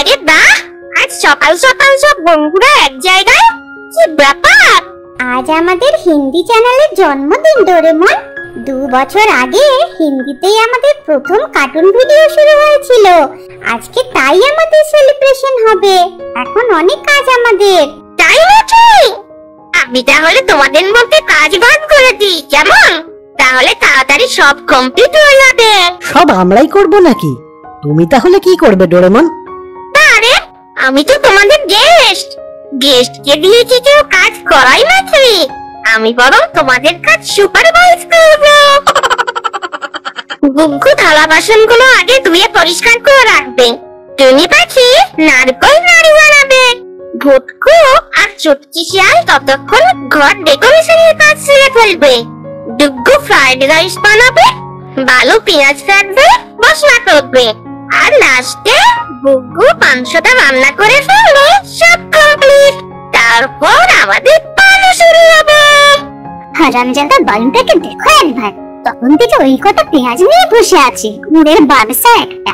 আরে বাহ, আজ সকাল সকাল সব বন্ধুরা এক জায়গায়, কি ব্যাপার? আজ আমাদের হিন্দি চ্যানেলের জন্মদিন ডোরেমন। 2 বছর আগে হিন্দিতেই আমাদের প্রথম কার্টুন ভিডিও শুরু হয়েছিল। আজকে তাই আমাদের সেলিব্রেশন হবে। এখন অনেক কাজ আমাদের। তাই নাকি? আমি তাহলে তোমাদের মধ্যে কাজ ভাগ করে দিই, কেমন? তাহলে তাড়াতাড়ি সব কমপ্লিট হয়ে যাবে। সব আমরাই করব নাকি? তুমি তাহলে কি করবে ডোরেমন? আরে আমি তো তোমাদের গেস্টকে দিয়ে কি কেউ কাজ করাই নাকি? আমি বরং তোমাদের কাজ সুপারভাইজ করব। গুগ্গু থালা বাসনগুলো আগে ধুয়ে পরিষ্কার করে রাখবে। টুনি পাখি নারকেল নাড়ু বানাবে। ভুটকু আর চুটকি শিয়াল ততক্ষণ ঘর ডেকোরেশনের কাজ সেরে ফেলবে। ডুগ্গু ফ্রাইড রাইস বানাবে। বালু পেঁয়াজ কাটবে, মশলা করবে। আর লাস্টে গুগ্গু মাংসটা রান্না করে ফেললে সব কমপ্লিট। তারপর আমাদের পালা শুরু হবে। হারামজাদা বালুটাকে দেখো একবার, তখন থেকে ওই কটা পেঁয়াজ নিয়ে বসে আছে। মুড়ের ব্যবসা একটা।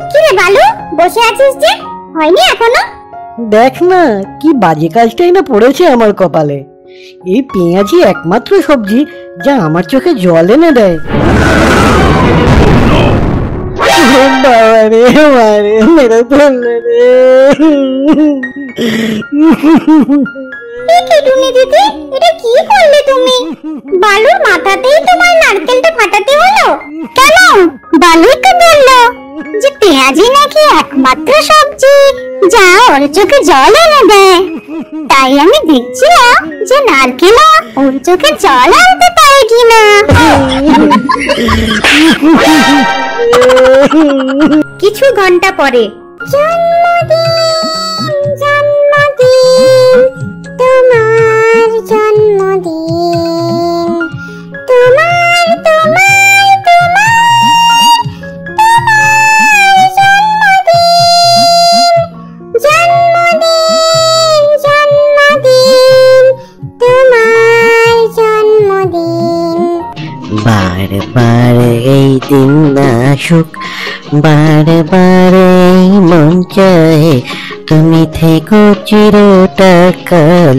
কি রে বালু, বসে আছিস যে? হয়নি এখনো? দেখ না কি বাজে কাজটাই না পড়েছে আমার কপালে। এই পেঁয়াজই একমাত্র সবজি যা আমার চোখে জল এনে দেয়। বাবারে মারে মেরে ফেললে রে। টুনি দিদি, এটা কি করলে তুমি? বালুর মাথাতেই তোমার নারকেলটা ফাটাতে হলো কেন? বালুই তো বললো যে পেঁয়াজই নাকি একমাত্র সবজি যা ওর চোখে জল এনে দেয়। তাই আমি দেখছিলাম যে নারকেল ওর চোখে জল আনতে পারে কিনা। কিছু ঘন্টা পরে। জন্মদিন তোমার, জন্মদিন তোমার, তোমার তোমার তোমার জন্মদিন, জন্মদিন জন্মদিন তোমার জন্মদিন। বারে বারে এই দিন আসুক, বারে বারে এই মন চায় তুমি থেকো চিরকাল,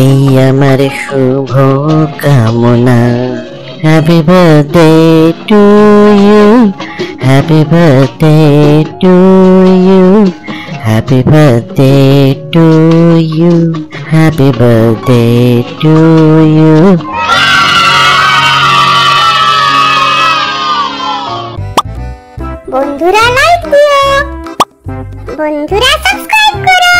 এই আমার শুভ কামনা। Happy birthday to you, happy birthday to you, happy birthday to you, happy birthday to you. বন্ধুরা লাইক দিও, বন্ধুরা সাবস্ক্রাইব করো।